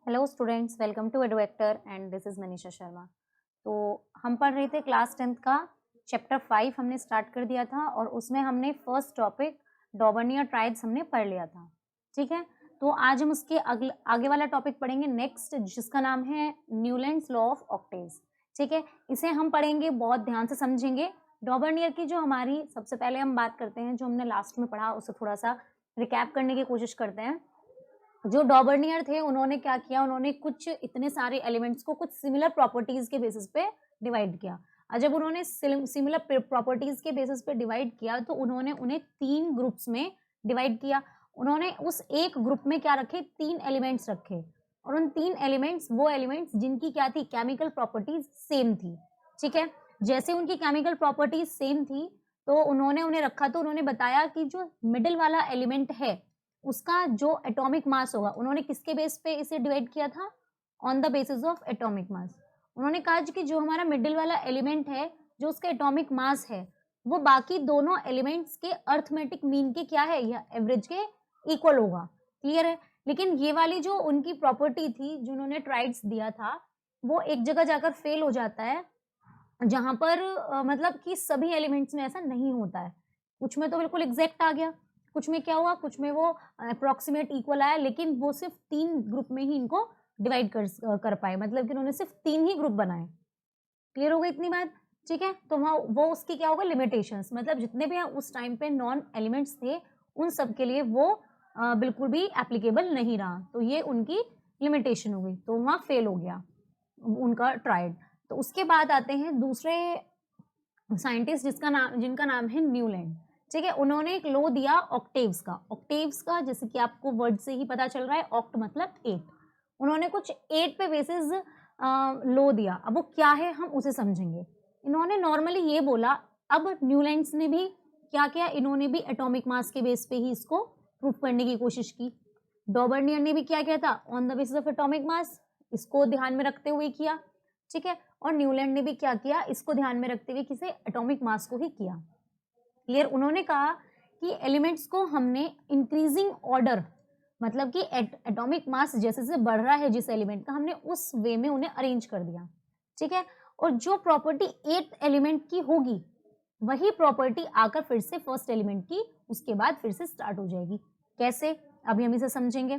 Hello students, welcome to Eduvector and this is Manisha Sharma. तो हम पढ़ रहे थे क्लास 10th का चैप्टर 5 हमने स्टार्ट कर दिया था और उसमें हमने फर्स्ट टॉपिक डॉबर्नियर ट्राइब्स हमने पढ़ लिया था। ठीक है, तो आज हम उसके आगे वाला टॉपिक पढ़ेंगे नेक्स्ट, जिसका नाम है न्यूलैंड्स लॉ ऑफ ऑक्टेव्स। ठीक है, इसे हम पढ़ेंगे, बहुत ध्यान से समझेंगे। डॉबर्नियर की जो हमारी सबसे पहले हम बात करते हैं, जो हमने लास्ट में पढ़ा उसे थोड़ा सा रिकैप करने की कोशिश करते हैं। जो डॉबर्नियर थे उन्होंने क्या किया, उन्होंने कुछ इतने सारे एलिमेंट्स को कुछ सिमिलर प्रॉपर्टीज के बेसिस पे डिवाइड किया। और जब उन्होंने सिमिलर प्रॉपर्टीज के बेसिस पे डिवाइड किया तो उन्होंने उन्हें 3 ग्रुप्स में डिवाइड किया। उन्होंने उस एक ग्रुप में क्या रखे, 3 एलिमेंट्स रखे और उन 3 एलिमेंट्स, वो एलिमेंट्स जिनकी क्या थी, केमिकल प्रॉपर्टीज सेम थी। ठीक है, जैसे उनकी केमिकल प्रॉपर्टीज सेम थी तो उन्होंने उन्हें रखा। तो उन्होंने बताया कि जो मिडिल वाला एलिमेंट है उसका जो एटॉमिक मास होगा, उन्होंने किसके बेस पे इसे डिवाइड किया था, on the basis of atomic mass. उन्होंने कहा कि जो हमारा मिडिल वाला एलिमेंट है, जो उसका एटॉमिक मास है, वो बाकी दोनों एलिमेंट्स के अर्थमेटिक मीन के क्या है, या एवरेज के इक्वल होगा। क्लियर है। लेकिन ये वाली जो उनकी प्रॉपर्टी थी, जो उन्होंने ट्राइड्स दिया था, वो एक जगह जाकर फेल हो जाता है, जहां पर मतलब कि सभी एलिमेंट्स में ऐसा नहीं होता है। कुछ में तो बिल्कुल एग्जैक्ट आ गया, कुछ में क्या हुआ, कुछ में वो अप्रोक्सीमेट इक्वल आया, लेकिन वो सिर्फ 3 ग्रुप में ही इनको डिवाइड कर पाए, मतलब कि उन्होंने सिर्फ 3 ही ग्रुप बनाए। क्लियर हो गई इतनी बात? ठीक है, तो वहाँ वो उसकी क्या होगा, लिमिटेशंस, मतलब जितने भी उस टाइम पे नॉन एलिमेंट्स थे उन सब के लिए वो बिल्कुल भी एप्लीकेबल नहीं रहा। तो ये उनकी लिमिटेशन हो गई, तो वहाँ फेल हो गया उनका ट्राइड। तो उसके बाद आते हैं दूसरे साइंटिस्ट जिनका नाम है न्यूलैंड। ठीक है, उन्होंने एक लॉ दिया ऑक्टेव्स का जैसे कि आपको वर्ड से ही पता चल रहा है, ऑक्ट मतलब 8। उन्होंने कुछ 8 पे बेसिस लॉ दिया। अब वो क्या है हम उसे समझेंगे। इन्होंने नॉर्मली ये बोला, अब न्यूलैंड्स ने भी क्या किया, इन्होंने भी एटॉमिक मास के बेस पे ही इसको प्रूफ करने की कोशिश की। डॉबर्नियर ने भी क्या किया था, on the basis of atomic mass, इसको ध्यान में रखते हुए किया। ठीक है, और न्यूलैंड ने भी क्या किया, इसको ध्यान में रखते हुए किसे, एटॉमिक मास को ही किया। क्लियर। उन्होंने कहा कि एलिमेंट्स को हमने इंक्रीजिंग ऑर्डर, मतलब कि एटॉमिक मास जैसे जैसे बढ़ रहा है जिस एलिमेंट का, हमने उस वे में उन्हें अरेंज कर दिया। ठीक है, और जो प्रॉपर्टी 8th एलिमेंट की होगी वही प्रॉपर्टी आकर फिर से फर्स्ट एलिमेंट की उसके बाद फिर से स्टार्ट हो जाएगी। कैसे, अभी हम इसे समझेंगे।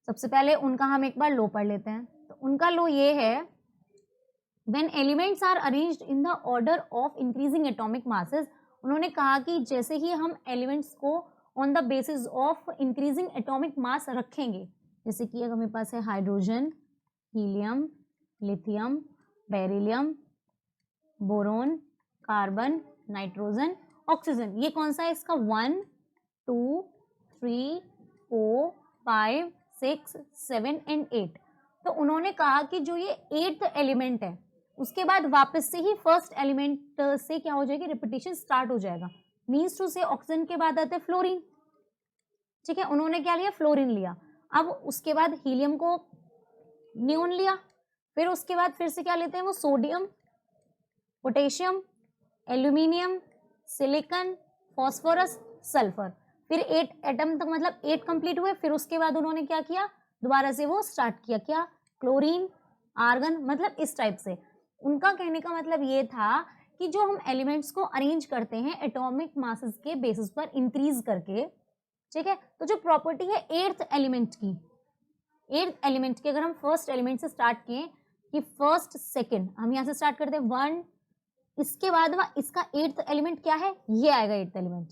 सबसे पहले उनका हम एक बार लो पढ़ लेते हैं। तो उनका लो ये है, when elements are arranged in the order of increasing atomic masses। उन्होंने कहा कि जैसे ही हम एलिमेंट्स को on the basis of increasing atomic mass रखेंगे, जैसे कि अगर मेरे पास है hydrogen, helium, lithium, beryllium, boron, carbon, nitrogen, oxygen, ये कौन सा है इसका, 1 2 3 4 5 6 7 एंड 8। तो उन्होंने कहा कि जो ये 8th एलिमेंट है उसके बाद वापस से ही फर्स्ट एलिमेंट से क्या हो जाएगी, रिपीटिशन स्टार्ट हो जाएगा। मीन्स टू से ऑक्सीजन के बाद आता है फ्लोरीन। ठीक है, उन्होंने क्या लिया, फ्लोरीन लिया। अब उसके बाद हीलियम को नियोन लिया, फिर उसके बाद फिर से क्या लेते हैं वो, sodium, potassium, aluminium, silicon, phosphorus, sulphur. फिर 8 एटम तक, मतलब 8 कंप्लीट हुए। फिर उसके बाद उन्होंने क्या किया, दोबारा से वो स्टार्ट किया, क्या, क्लोरीन, आर्गन, मतलब इस टाइप से। उनका कहने का मतलब ये था कि जो हम एलिमेंट्स को अरेंज करते हैं एटॉमिक मासेस के बेसिस पर इंक्रीज करके, ठीक है, तो जो प्रॉपर्टी है 8th एलिमेंट की, 8th एलिमेंट की, अगर हम फर्स्ट एलिमेंट से स्टार्ट किए कि फर्स्ट सेकंड, हम यहाँ से स्टार्ट करते हैं 1, इसके बाद इसका 8th एलिमेंट क्या है, ये आएगा 8th एलिमेंट।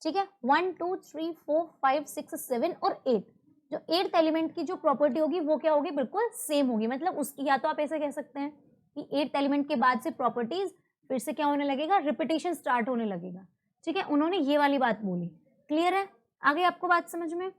ठीक है, 1 2 3 4 5 6 7 और 8, जो 8th एलिमेंट की जो प्रॉपर्टी होगी वो क्या होगी, बिल्कुल सेम होगी। मतलब उसकी, या तो आप ऐसे कह सकते हैं कि 8th एलिमेंट के बाद से प्रॉपर्टीज फिर से क्या होने लगेगा, रिपीटेशन स्टार्ट होने लगेगा। ठीक है, उन्होंने ये वाली बात बोली। क्लियर है, आगे आपको बात समझ में।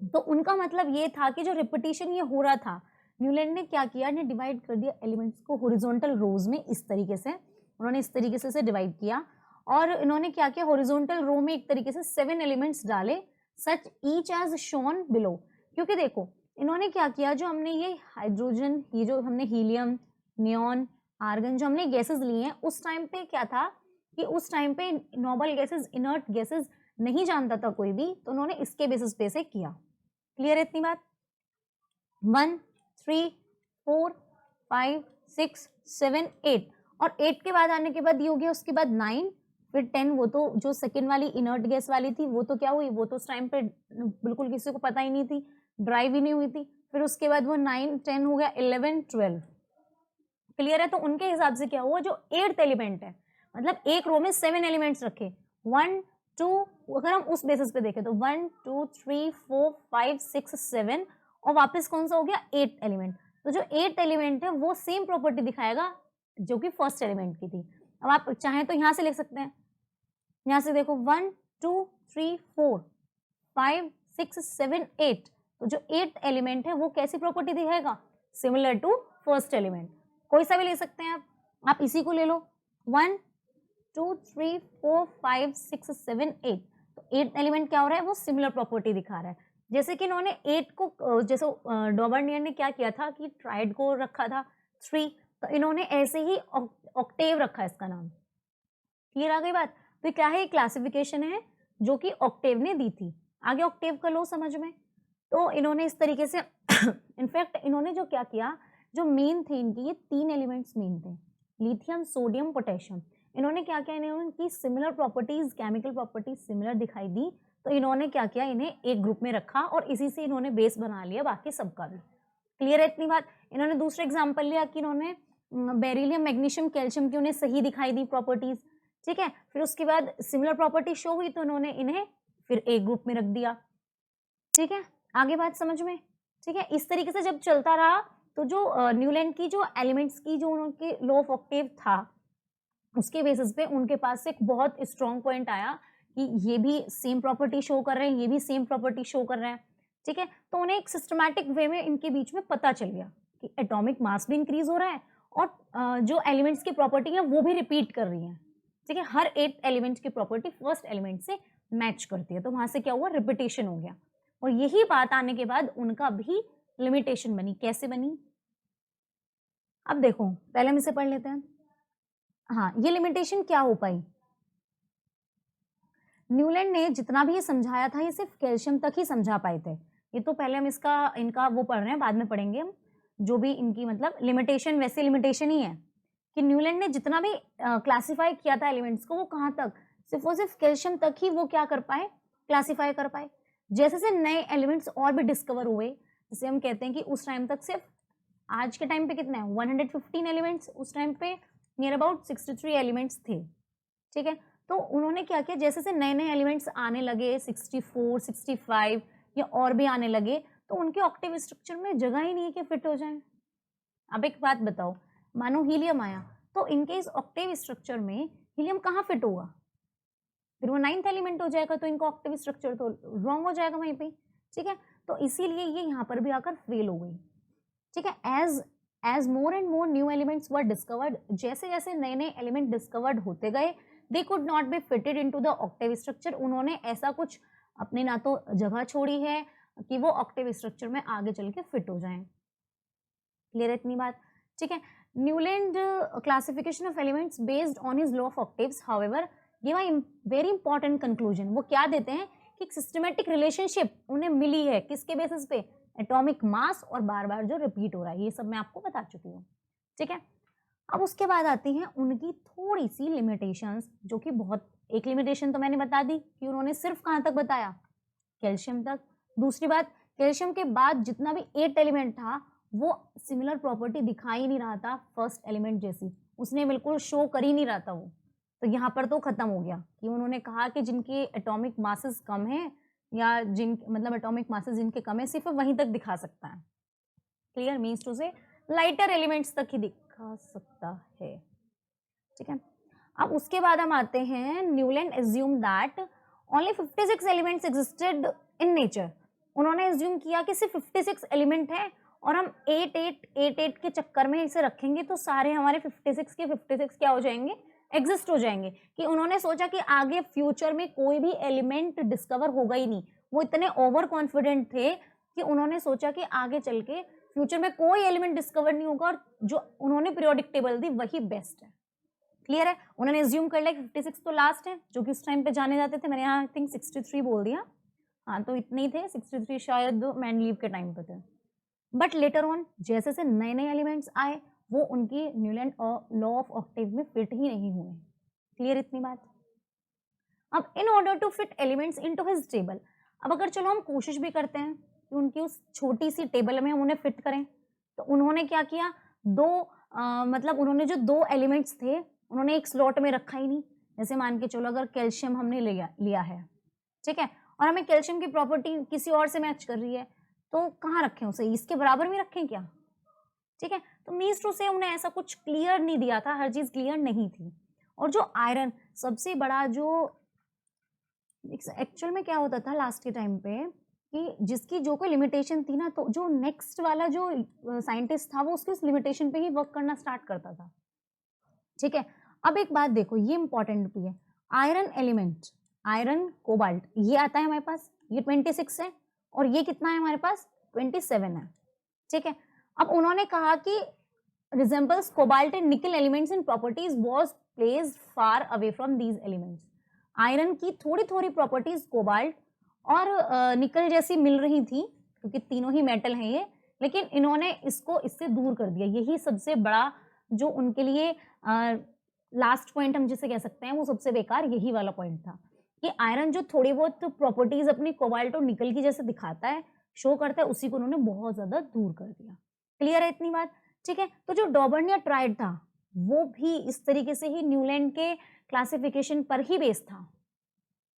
तो उनका मतलब ये था कि जो रिपीटिशन ये हो रहा था, न्यूलैंड ने क्या किया, ने डिवाइड कर दिया एलिमेंट्स को हॉरिजॉन्टल रोज में। इस तरीके से उन्होंने इस तरीके से डिवाइड किया और इन्होंने क्या किया, हॉरिजॉन्टल रो में एक तरीके से 7 एलिमेंट्स डाले, सच ईच एज शोन बिलो। क्योंकि देखो इन्होंने क्या किया, जो हमने ये हाइड्रोजन, ये जो हमने हीलियम, नियॉन, आर्गन, जो हमने गैसेस लिए हैं, उस टाइम पे क्या था कि उस टाइम पे नोबल गैसेस, इनर्ट गैसेस नहीं जानता था कोई भी, तो उन्होंने इसके बेसिस पे से किया। क्लियर है इतनी बात। 1 3 4 5 6 7 8 और 8 के बाद आने के बाद ये हो गया, उसके बाद 9 फिर 10, वो तो जो सेकेंड वाली इनर्ट गैस वाली थी वो तो क्या हुई, वो तो उस टाइम पे बिल्कुल किसी को पता ही नहीं थी, ड्राइव ही नहीं हुई थी। फिर उसके बाद वो 9 10 हो गया, 11 12। क्लियर है? तो उनके हिसाब से क्या हुआ, जो 8th एलिमेंट है, मतलब एक रो में 7 एलिमेंट्स रखे, 1 2, अगर हम उस बेसिस पे देखें तो 1 2 3 4 5 6 7 और वापस कौन सा हो गया, 8th एलिमेंट। तो जो 8th एलिमेंट है वो सेम प्रॉपर्टी दिखाएगा जो कि फर्स्ट एलिमेंट की थी। अब आप चाहें तो यहाँ से लिख सकते हैं, यहाँ से देखो 1 2 3 4 5 6 7 8, तो जो 8th एलिमेंट है वो कैसी प्रॉपर्टी दिखाएगा, सिमिलर टू फर्स्ट एलिमेंट। कोई सा भी ले सकते हैं आप इसी को ले लो, 1 2 3 4 5 6 7 8, तो 8th एलिमेंट क्या हो रहा है, वो सिमिलर प्रॉपर्टी दिखा रहा है। जैसे कि इन्होंने 8 को जैसे डॉबर्नियर ने क्या किया था कि ट्राइड को रखा था 3, तो इन्होंने ऐसे ही ऑक्टेव रखा है इसका नाम। क्लियर आ गई बात? तो क्या है, क्लासिफिकेशन है जो कि ऑक्टेव ने दी थी। आगे ऑक्टेव का लो समझ में। तो इन्होंने इस तरीके से इनफैक्ट इन्होंने जो क्या किया, जो मेन थे इनकी, ये 3 एलिमेंट्स मेन थे, लिथियम सोडियम पोटेशियम। इन्होंने क्या किया, इन्होंने इनकी similar properties, chemical properties similar दिखाई दी, तो इन्होंने क्या किया, इन्हें एक ग्रुप में रखा और इसी से इन्होंने बेस बना लिया बाकी सबका भी। क्लियर है इतनी बात? इन्होंने दूसरा एग्जाम्पल लिया कि इन्होंने बेरिलियम मैग्नीशियम कैल्शियम की उन्हें सही दिखाई दी प्रॉपर्टीज, ठीक है। फिर उसके बाद सिमिलर प्रॉपर्टी शो हुई तो इन्होंने इन्हें फिर एक ग्रुप में रख दिया, ठीक है। आगे बात समझ में, ठीक है। इस तरीके से जब चलता रहा तो जो न्यूलैंड की जो एलिमेंट्स की जो उनके लॉ ऑफ ऑक्टेव था, उसके बेसिस पे उनके पास एक बहुत स्ट्रॉन्ग पॉइंट आया कि ये भी सेम प्रॉपर्टी शो कर रहे हैं, ये भी सेम प्रॉपर्टी शो कर रहे हैं, ठीक है। तो उन्हें एक सिस्टमैटिक वे में इनके बीच में पता चल गया कि एटॉमिक मास भी इंक्रीज हो रहा है और जो एलिमेंट्स की प्रॉपर्टी है वो भी रिपीट कर रही है, ठीक है। हर 8 एलिमेंट की प्रॉपर्टी फर्स्ट एलिमेंट से मैच करती है, तो वहां से क्या हुआ, रिपीटेशन हो गया। और यही बात आने के बाद उनका भी लिमिटेशन बनी। कैसे बनी, अब देखो पहले हम इसे पढ़ लेते हैं। हाँ, ये लिमिटेशन क्या हो पाई, न्यूलैंड ने जितना भी ये समझाया था ये सिर्फ कैल्शियम तक ही समझा पाए थे। ये तो पहले हम इनका वो पढ़ रहे हैं, बाद में पढ़ेंगे हम जो भी इनकी मतलब लिमिटेशन, वैसे लिमिटेशन ही है कि न्यूलैंड ने जितना भी क्लासिफाई किया था एलिमेंट्स को, वो कहाँ तक, सिर्फ और सिर्फ कैल्शियम तक ही वो क्या कर पाए, क्लासिफाई कर पाए। जैसे से नए एलिमेंट्स और भी डिस्कवर हुए, जैसे हम कहते हैं कि उस टाइम तक सिर्फ, आज के टाइम पे कितने हैं 115 एलिमेंट्स, उस टाइम पे नियर अबाउट 63 एलिमेंट्स थे, ठीक है। तो उन्होंने क्या किया, जैसे से नए नए एलिमेंट्स आने लगे 64 65 या और भी आने लगे, तो उनके ऑक्टेव स्ट्रक्चर में जगह ही नहीं है कि फिट हो जाए। अब एक बात बताओ, मानो हीलियम आया तो इनके इस ऑक्टेव स्ट्रक्चर में हीलियम कहाँ फिट होगा, फिर वो 9th एलिमेंट हो जाएगा, तो इनका ऑक्टेव स्ट्रक्चर तो रॉन्ग हो जाएगा वहीं पे, ठीक है। तो इसीलिए ये यहाँ पर भी आकर फेल हो गई, ठीक है। As more and more new elements were discovered, जैसे जैसे नए नए एलिमेंट डिस्कवर्ड होते गए, they could not be fitted into the octave structure, उन्होंने ऐसा कुछ अपने ना तो जगह छोड़ी है कि वो ऑक्टेव स्ट्रक्चर में आगे चल के फिट हो जाएं। क्लियर है इतनी बात, ठीक है। Newland classification of elements based on his law of octaves however give a very important conclusion. वो क्या देते हैं कि एक सिस्टमेटिक रिलेशनशिप उन्हें मिली है, किसके बेसिस पे, एटॉमिक मास और बार बार जो रिपीट हो रहा है, ये सब मैं आपको बता चुकी हूँ, ठीक है। अब उसके बाद आती हैं उनकी थोड़ी सी लिमिटेशंस, जो कि बहुत, एक लिमिटेशन तो मैंने बता दी कि उन्होंने सिर्फ कहाँ तक बताया, कैल्शियम तक। दूसरी बात, कैल्शियम के बाद जितना भी 8th एलिमेंट था वो सिमिलर प्रॉपर्टी दिखा ही नहीं रहा था फर्स्ट एलिमेंट जैसी, उसने बिल्कुल शो कर ही नहीं रहा था वो, तो यहाँ पर तो खत्म हो गया कि उन्होंने कहा कि जिनके एटॉमिक मासेस कम है या जिन मतलब एटॉमिक मासेस जिनके कम है सिर्फ वहीं तक दिखा सकता है। क्लियर, मीन्स टू से लाइटर एलिमेंट्स तक ही दिखा सकता है, ठीक है। अब उसके बाद हम आते हैं, Newland assume that only 56 elements existed in nature. उन्होंने एज्यूम किया कि सिर्फ 56 एलिमेंट है और हम 8 के चक्कर में इसे रखेंगे तो सारे हमारे 56 के 56 क्या हो जाएंगे, एग्जिस्ट हो जाएंगे। कि उन्होंने सोचा कि आगे फ्यूचर में कोई भी एलिमेंट डिस्कवर होगा ही नहीं, वो इतने ओवर कॉन्फिडेंट थे कि उन्होंने सोचा कि आगे चल के फ्यूचर में कोई एलिमेंट डिस्कवर नहीं होगा और जो उन्होंने पीरियोडिक टेबल दी वही बेस्ट है। क्लियर है, उन्होंने एज्यूम कर लिया 56 तो लास्ट है, जो कि उस टाइम पे जाने जाते थे, मैंने यहाँ आई थिंक 63 बोल दिया, हाँ तो इतने ही थे, 63 शायद मैन लीव के टाइम पे थे, बट लेटर ऑन जैसे से नए नए एलिमेंट्स आए वो उनकी न्यूलैंड लॉ ऑफ ऑक्टेव में फिट ही नहीं हुए। क्लियर इतनी बात? अब in order to fit elements into his table, अब अगर चलो हम कोशिश भी करते हैं कि उनकी उस छोटी सी टेबल में हम उन्हें फिट करें, तो उन्होंने क्या किया, मतलब उन्होंने जो 2 एलिमेंट्स थे उन्होंने एक स्लॉट में रखा ही नहीं। जैसे मान के चलो अगर कैल्शियम हमने लिया है, ठीक है, और हमें कैल्शियम की प्रॉपर्टी किसी और से मैच कर रही है, तो कहाँ रखें उसे, इसके बराबर में रखें क्या? ठीक है, तो मीन्स टू से उन्हें ऐसा कुछ क्लियर नहीं दिया था, हर चीज क्लियर नहीं थी। और जो आयरन सबसे बड़ा जो एक्चुअल में क्या होता था लास्ट के टाइम पे कि जिसकी जो कोई लिमिटेशन थी ना, तो जो नेक्स्ट वाला जो साइंटिस्ट था वो उसकी उस लिमिटेशन पे ही वर्क करना स्टार्ट करता था। ठीक है, अब एक बात देखो, ये इंपॉर्टेंट भी है, आयरन एलिमेंट, आयरन कोबाल्ट ये आता है हमारे पास, ये 26 है, और ये कितना है हमारे पास 27 है। ठीक है, अब उन्होंने कहा कि resembles cobalt and nickel elements in properties was placed far away from these elements. Iron की थोड़ी थोड़ी प्रॉपर्टीज कोबाल्ट और निकल जैसी मिल रही थी, क्योंकि तीनों ही मेटल हैं ये, लेकिन इन्होंने इसको इससे दूर कर दिया। यही सबसे बड़ा जो उनके लिए लास्ट पॉइंट हम जिसे कह सकते हैं वो सबसे बेकार यही वाला पॉइंट था कि आयरन जो थोड़ी बहुत प्रॉपर्टीज अपनी कोबाल्ट और निकल की जैसे दिखाता है, शो करता है, उसी को उन्होंने बहुत ज्यादा दूर कर दिया। क्लियर है इतनी बात? ठीक है, तो जो डॉबर्नियर ट्राइड था वो भी इस तरीके से ही न्यूलैंड के क्लासिफिकेशन पर ही बेस्ड था,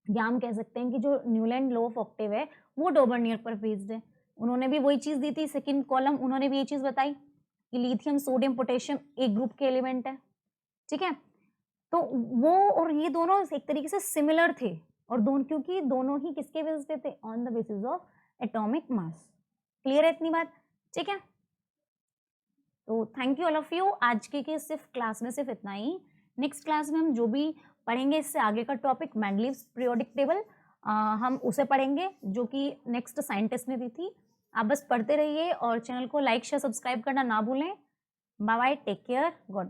या हम कह सकते हैं कि जो न्यूलैंड लॉ ऑफ ऑक्टेव है वो डॉबर्नियर पर बेस्ड है। उन्होंने भी वही चीज दी थी, सेकंड कॉलम उन्होंने भी ये चीज बताई कि लिथियम सोडियम पोटेशियम एक ग्रुप के एलिमेंट है। ठीक है, तो वो और ये दोनों एक तरीके से सिमिलर थे, और दोनों क्योंकि दोनों ही किसके बेसिस पे थे, on the basis of atomic mass. Clear है इतनी बात? ठीक है, तो thank you all of you. आज के सिर्फ क्लास में सिर्फ इतना ही। नेक्स्ट क्लास में हम जो भी पढ़ेंगे इससे आगे का टॉपिक मैंडलीव्स पीरियोडिक टेबल, हम उसे पढ़ेंगे जो कि नेक्स्ट साइंटिस्ट ने दी थी। आप बस पढ़ते रहिए और चैनल को लाइक शेयर सब्सक्राइब करना ना भूलें। Bye bye, take care, God bless.